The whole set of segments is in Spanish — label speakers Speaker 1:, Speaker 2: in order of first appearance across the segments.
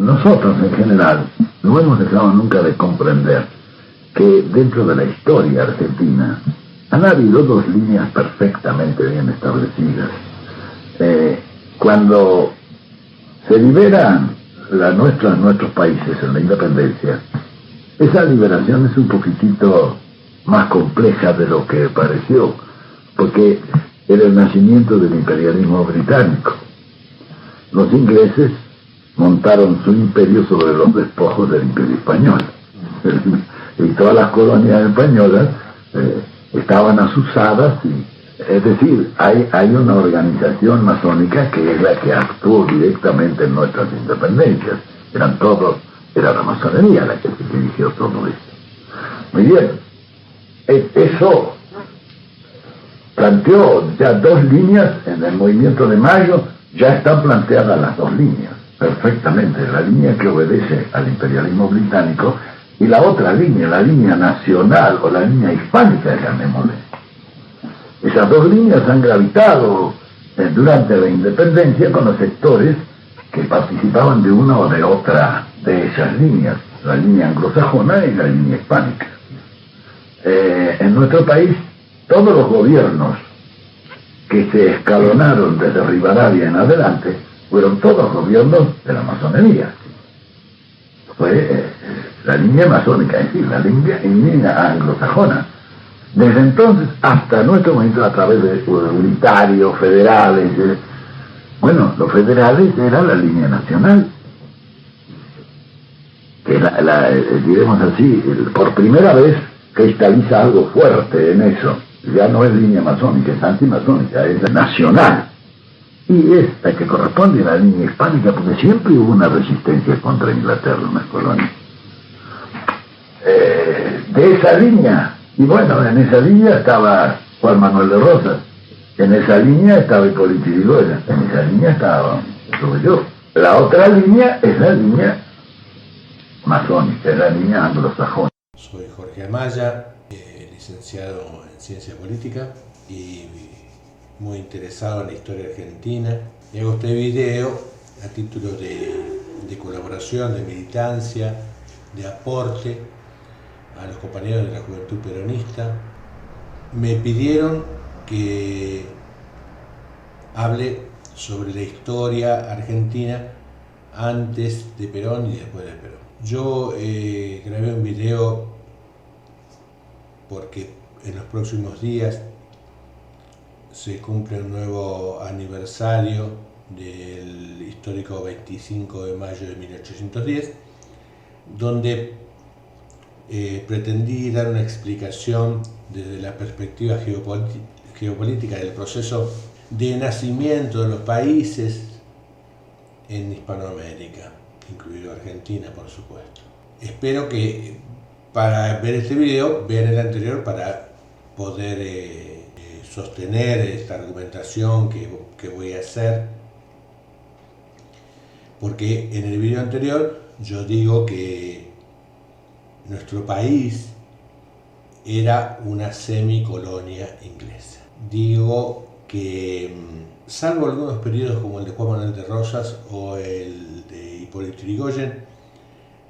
Speaker 1: nosotros en general no hemos dejado nunca de comprender que dentro de la historia argentina han habido dos líneas perfectamente bien establecidas. Cuando se liberan nuestros países en la independencia, esa liberación es un poquitito más compleja de lo que pareció, porque era el nacimiento del imperialismo británico. Los ingleses montaron su imperio sobre los despojos del imperio español. Y todas las colonias españolas estaban asusadas, es decir, hay una organización masónica que es la que actuó directamente en nuestras independencias. Era la masonería la que se dirigió todo esto. Muy bien, eso planteó ya dos líneas en el movimiento de Mayo. Ya están planteadas las dos líneas perfectamente, la línea que obedece al imperialismo británico y la otra línea, la línea nacional o la línea hispánica, llamémosle. Esas dos líneas han gravitado durante la independencia con los sectores que participaban de una o de otra de esas líneas, la línea anglosajona y la línea hispánica. En nuestro país, todos los gobiernos que se escalonaron desde Rivadavia en adelante fueron todos gobiernos de la masonería. Fue la línea masónica, es decir, la línea anglosajona. Desde entonces hasta nuestro momento, a través de unitarios, federales, bueno, los federales era la línea nacional, que diremos así, por primera vez cristaliza algo fuerte en eso. Ya no es línea masónica, es antimasónica, es nacional. Y es la que corresponde a la línea hispánica, porque siempre hubo una resistencia contra Inglaterra en las colonias. De esa línea, y bueno, en esa línea estaba Juan Manuel de Rosas, en esa línea estaba Hipólito Yrigoyen, en esa línea estaba yo. La otra línea es la línea masónica, es la línea anglosajona.
Speaker 2: Soy Jorge Amaya, licenciado en Ciencia Política y muy interesado en la historia argentina. Y hago este video a título de colaboración, de militancia, de aporte a los compañeros de la Juventud Peronista. Me pidieron que hable sobre la historia argentina antes de Perón y después de Perón. Yo grabé un video porque en los próximos días se cumple un nuevo aniversario del histórico 25 de mayo de 1810, donde pretendí dar una explicación desde la perspectiva geopolítica del proceso de nacimiento de los países en Hispanoamérica, incluido Argentina, por supuesto. Espero que para ver este video vean el anterior para poder sostener esta argumentación que voy a hacer, porque en el video anterior yo digo que nuestro país era una semicolonia inglesa. Digo que, salvo algunos periodos como el de Juan Manuel de Rosas o el de Hipólito Yrigoyen,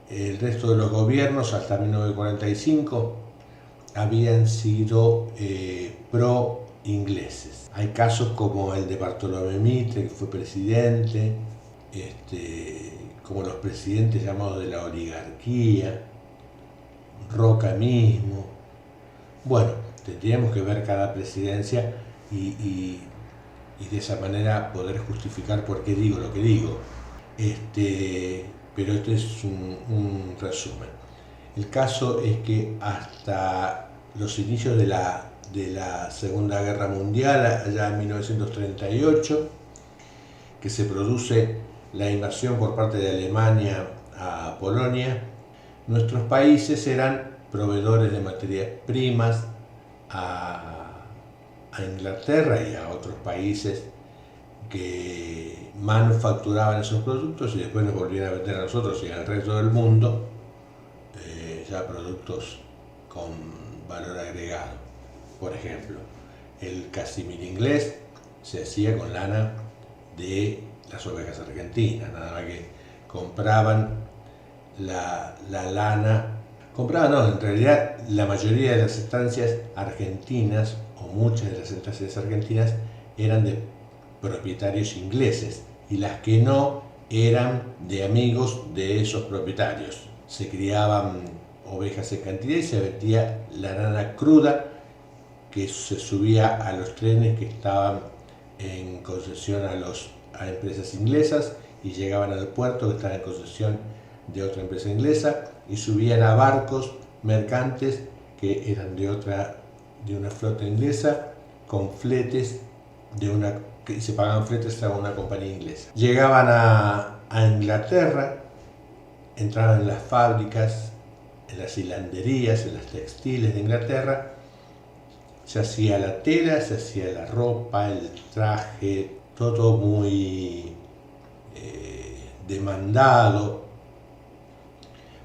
Speaker 2: el resto de los gobiernos hasta 1945 habían sido pro-ingleses. Hay casos como el de Bartolomé Mitre, que fue presidente, como los presidentes llamados de la oligarquía, Roca mismo. Bueno, tendríamos que ver cada presidencia y de esa manera poder justificar por qué digo lo que digo. Pero este es un resumen. El caso es que hasta los inicios de la Segunda Guerra Mundial, allá en 1938, que se produce la invasión por parte de Alemania a Polonia, nuestros países eran proveedores de materias primas a Inglaterra y a otros países que manufacturaban esos productos y después nos volvían a vender a nosotros y al resto del mundo ya productos con valor agregado. Por ejemplo, el casimir inglés se hacía con lana de las ovejas argentinas, nada más que compraban la lana, compraban no, en realidad la mayoría de las estancias argentinas, o muchas de las estancias argentinas, eran de propietarios ingleses, y las que no eran de amigos de esos propietarios. Se criaban ovejas en cantidad y se vendía la lana cruda, que se subía a los trenes que estaban en concesión a empresas inglesas y llegaban al puerto que estaba en concesión de otra empresa inglesa, y subían a barcos mercantes que eran de una flota inglesa con fletes que se pagaban fletes a una compañía inglesa. Llegaban a Inglaterra, entraban en las fábricas, en las hilanderías, en las textiles de Inglaterra. Se hacía la tela, se hacía la ropa, el traje, todo muy demandado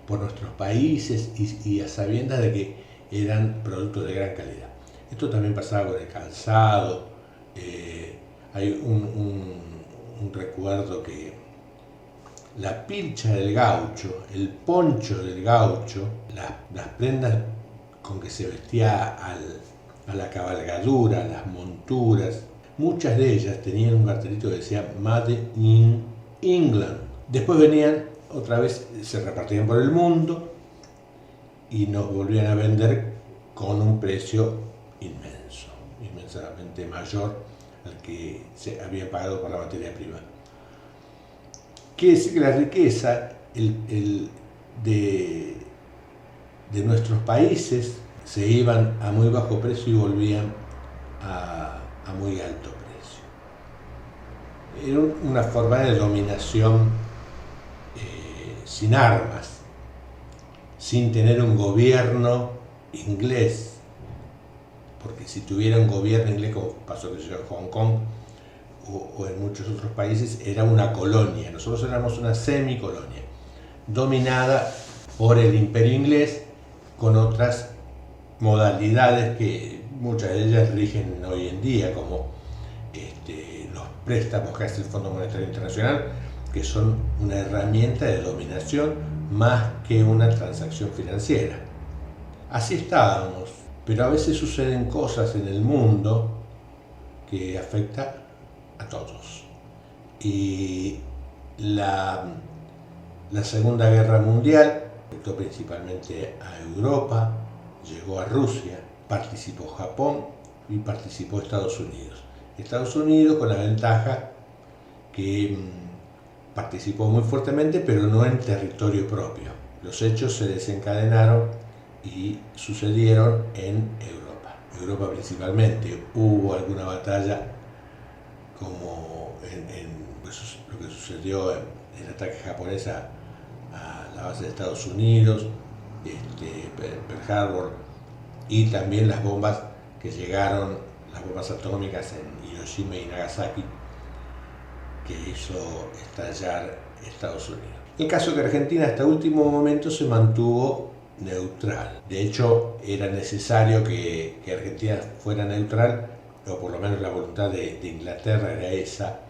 Speaker 2: por nuestros países y a sabiendas de que eran productos de gran calidad. Esto también pasaba con el calzado. Hay un recuerdo que la pilcha del gaucho, el poncho del gaucho, las prendas con que se vestía a la cabalgadura, las monturas, muchas de ellas tenían un cartelito que decía Made in England. Después venían, otra vez se repartían por el mundo y nos volvían a vender con un precio inmenso, inmensamente mayor al que se había pagado por la materia prima. Quiere decir que la riqueza de nuestros países se iban a muy bajo precio y volvían a muy alto precio. Era una forma de dominación sin armas, sin tener un gobierno inglés, porque si tuviera un gobierno inglés, como pasó en Hong Kong o en muchos otros países, era una colonia. Nosotros éramos una semicolonia, dominada por el imperio inglés con otras modalidades que muchas de ellas rigen hoy en día, como los préstamos que hace el Fondo Monetario Internacional, que son una herramienta de dominación más que una transacción financiera. Así estábamos, pero a veces suceden cosas en el mundo que afectan a todos. Y la Segunda Guerra Mundial afectó principalmente a Europa, llegó a Rusia, participó Japón y participó Estados Unidos. Estados Unidos con la ventaja que participó muy fuertemente, pero no en territorio propio. Los hechos se desencadenaron y sucedieron en Europa. Europa principalmente. Hubo alguna batalla como lo que sucedió en el ataque japonés a la base de Estados Unidos, Pearl Harbor, y también las bombas que llegaron, las bombas atómicas en Hiroshima y Nagasaki, que hizo estallar Estados Unidos. El caso que Argentina hasta último momento se mantuvo neutral. De hecho, era necesario que Argentina fuera neutral, o por lo menos la voluntad de Inglaterra era esa,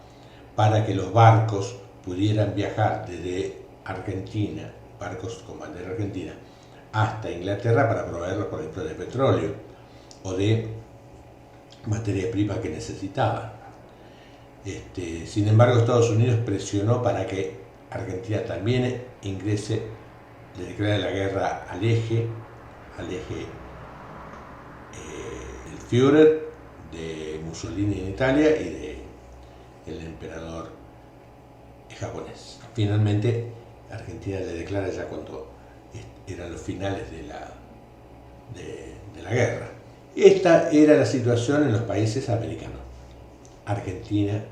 Speaker 2: para que los barcos pudieran viajar desde Argentina, barcos con bandera argentina, hasta Inglaterra para proveerlos, por ejemplo, de petróleo o de materia prima que necesitaban. Sin embargo, Estados Unidos presionó para que Argentina también ingrese, le declara la guerra al eje el Führer de Mussolini en Italia y del emperador japonés. Finalmente, Argentina le declara ya cuando eran los finales de la guerra. Esta era la situación en los países americanos. Argentina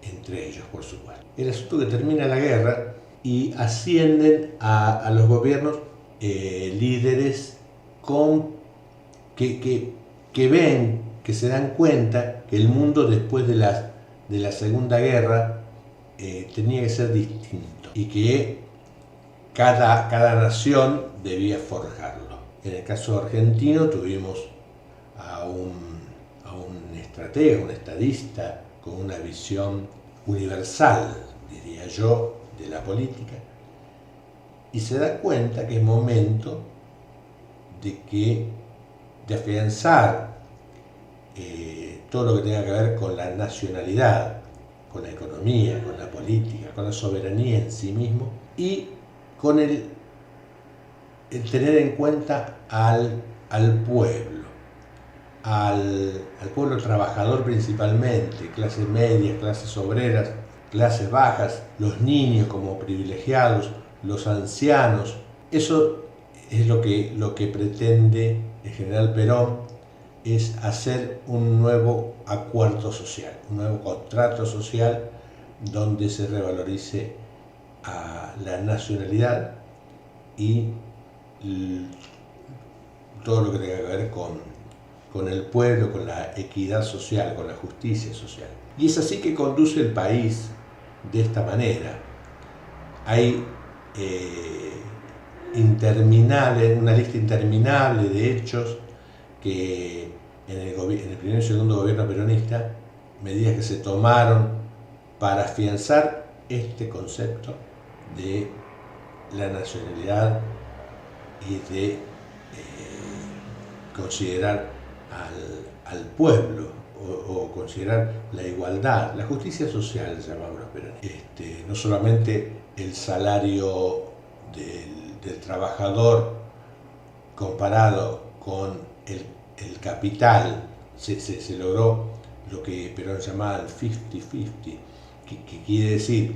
Speaker 2: entre ellos, por supuesto. El asunto que termina la guerra y ascienden a los gobiernos líderes que ven, que se dan cuenta que el mundo después de la Segunda Guerra tenía que ser distinto y que cada nación debía forjarlo. En el caso argentino tuvimos a un estratega, un estadista con una visión universal, diría yo de la política, y se da cuenta que es momento de afianzar todo lo que tenga que ver con la nacionalidad, con la economía, con la política, con la soberanía en sí mismo, y con el tener en cuenta al pueblo, al pueblo trabajador principalmente, clases medias, clases obreras, clases bajas, los niños como privilegiados, los ancianos. Eso es lo que pretende el general Perón, es hacer un nuevo acuerdo social, un nuevo contrato social donde se revalorice a la nacionalidad y todo lo que tenga que ver con el pueblo, con la equidad social, con la justicia social. Y es así que conduce el país de esta manera. Hay una lista interminable de hechos que en el primer y segundo gobierno peronista, medidas que se tomaron para afianzar este concepto de la nacionalidad y de considerar al pueblo o considerar la igualdad, la justicia social, llamaban los peronistas. No solamente el salario del trabajador comparado con el capital, se logró lo que Perón llamaba el 50-50, que quiere decir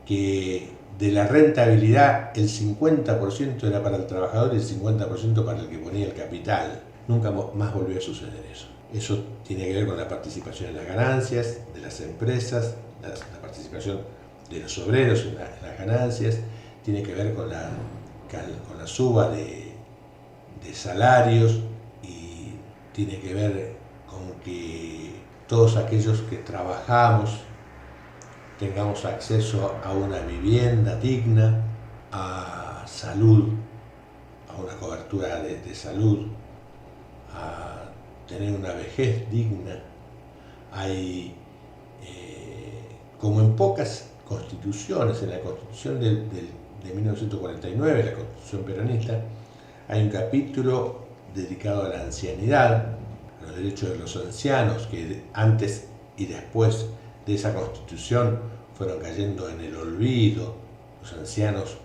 Speaker 2: que de la rentabilidad el 50% era para el trabajador y el 50% para el que ponía el capital. Nunca más volvió a suceder eso. Eso tiene que ver con la participación en las ganancias de las empresas, la participación de los obreros en las ganancias, tiene que ver con la suba de salarios y tiene que ver con que todos aquellos que trabajamos tengamos acceso a una vivienda digna, a salud, a una cobertura de salud, a tener una vejez digna. Hay, como en pocas constituciones, en la constitución de 1949, la constitución peronista, hay un capítulo dedicado a la ancianidad, a los derechos de los ancianos, que antes y después de esa constitución fueron cayendo en el olvido, los ancianos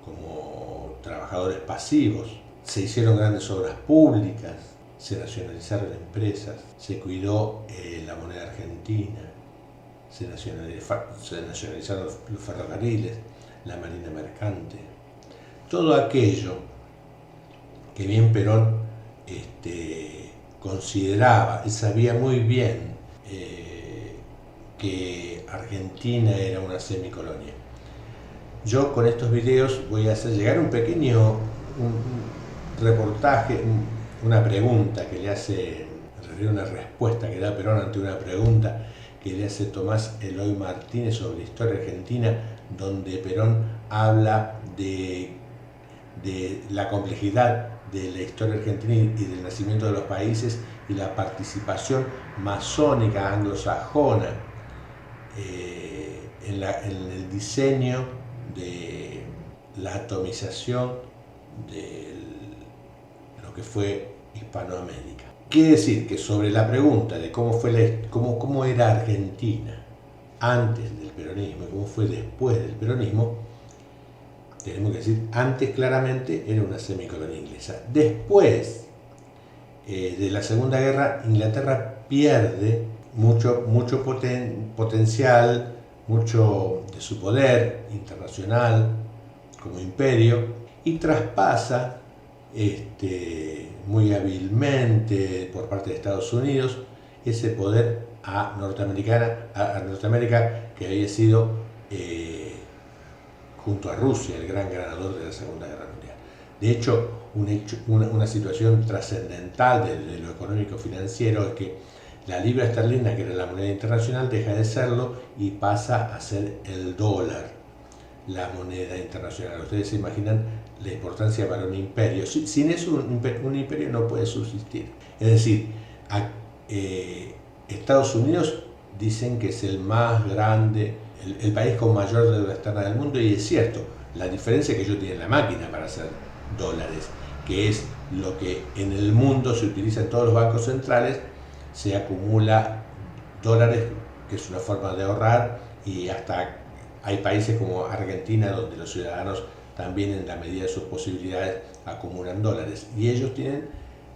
Speaker 2: como trabajadores pasivos. Se hicieron grandes obras públicas, se nacionalizaron empresas, se cuidó la moneda argentina, se nacionalizaron los ferrocarriles, la marina mercante. Todo aquello que bien Perón consideraba y sabía muy bien que Argentina era una semicolonia. Yo con estos videos voy a hacer llegar un pequeño reportaje, una pregunta que le hace, en realidad una respuesta que da Perón ante una pregunta que le hace Tomás Eloy Martínez sobre la historia argentina, donde Perón habla de la complejidad de la historia argentina y del nacimiento de los países y la participación masónica anglosajona en el diseño de la atomización de lo que fue Hispanoamérica. Quiere decir que sobre la pregunta de cómo era Argentina antes del peronismo y cómo fue después del peronismo, tenemos que decir, antes claramente era una semicolonia inglesa. Después de la Segunda Guerra, Inglaterra pierde mucho potencial, mucho de su poder internacional como imperio, y traspasa muy hábilmente por parte de Estados Unidos ese poder a Norteamérica, que había sido junto a Rusia el gran ganador de la Segunda Guerra Mundial. De hecho, una situación trascendental de lo económico-financiero es que la libra esterlina, que era la moneda internacional, deja de serlo y pasa a ser el dólar, la moneda internacional. Ustedes se imaginan la importancia para un imperio. Sin eso un imperio no puede subsistir. Es decir, Estados Unidos dicen que es el más grande el país con mayor deuda externa del mundo, y es cierto, la diferencia es que ellos tienen la máquina para hacer dólares, que es lo que en el mundo se utiliza en todos los bancos centrales, se acumula dólares, que es una forma de ahorrar, y hasta hay países como Argentina donde los ciudadanos también en la medida de sus posibilidades acumulan dólares, y ellos tienen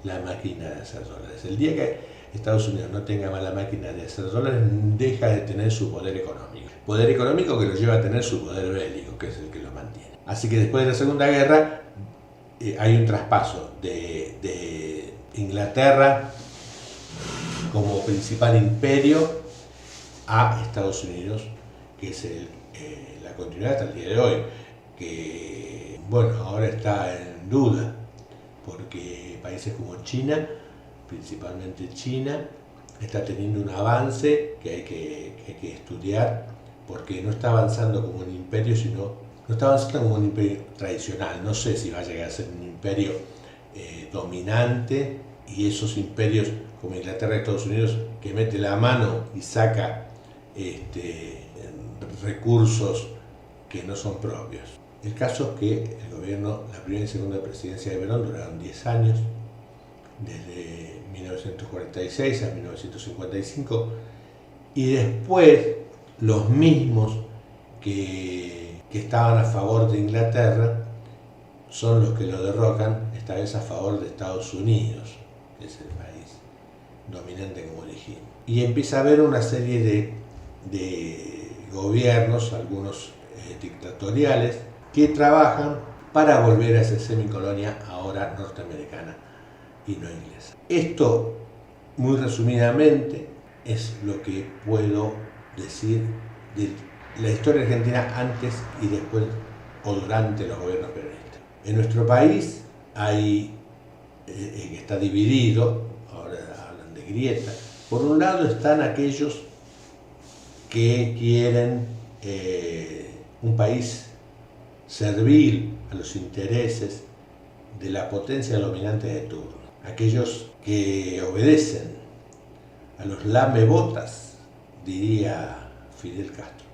Speaker 2: la máquina de hacer dólares. El día que Estados Unidos no tenga más la máquina de hacer dólares, deja de tener su poder económico. Poder económico que lo lleva a tener su poder bélico, que es el que lo mantiene. Así que después de la Segunda Guerra hay un traspaso de Inglaterra como principal imperio a Estados Unidos, que es la continuidad hasta el día de hoy, que bueno, ahora está en duda, porque países como China, principalmente China, está teniendo un avance que hay que estudiar, porque no está avanzando como un imperio, sino no está avanzando como un imperio tradicional. No sé si va a llegar a ser un imperio dominante, y esos imperios como Inglaterra y Estados Unidos, que mete la mano y saca recursos que no son propios. El caso es que el gobierno, la primera y segunda presidencia de Perón duraron 10 años, desde 1946 a 1955, y después los mismos que estaban a favor de Inglaterra son los que lo derrocan, esta vez a favor de Estados Unidos, que es el país dominante, como dijimos. Y empieza a haber una serie de gobiernos, algunos dictatoriales, que trabajan para volver a esa semicolonia ahora norteamericana y no inglesa. Esto, muy resumidamente, es lo que puedo decir de la historia argentina antes y después o durante los gobiernos peronistas. En nuestro país está dividido, ahora hablan de grieta. Por un lado están aquellos que quieren un país servil a los intereses de la potencia dominante de turno, aquellos que obedecen a los lamebotas, diría Fidel Castro.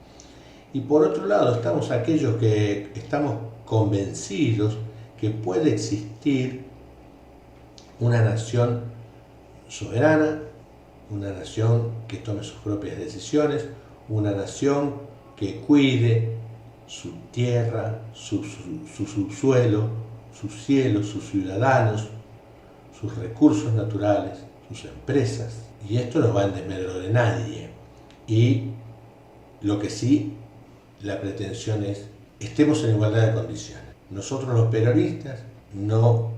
Speaker 2: Y por otro lado estamos aquellos que estamos convencidos que puede existir una nación soberana, una nación que tome sus propias decisiones, una nación que cuide su tierra, su subsuelo, sus cielos, sus ciudadanos, sus recursos naturales, sus empresas. Y esto no va en desmedro de nadie. Y lo que sí, la pretensión es estemos en igualdad de condiciones. Nosotros los peronistas no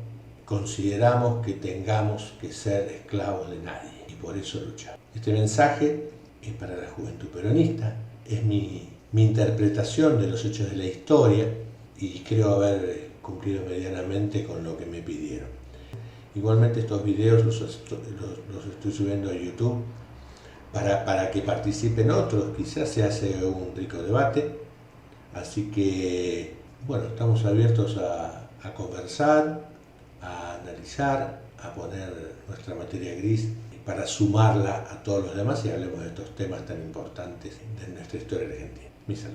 Speaker 2: consideramos que tengamos que ser esclavos de nadie, y por eso luchamos. Este mensaje es para la juventud peronista, es mi interpretación de los hechos de la historia, y creo haber cumplido medianamente con lo que me pidieron. Igualmente estos videos los estoy subiendo a YouTube para que participen otros, quizás se hace un rico debate, así que bueno, estamos abiertos a conversar, a analizar, a poner nuestra materia gris para sumarla a todos los demás, y hablemos de estos temas tan importantes de nuestra historia argentina. Mi saludo.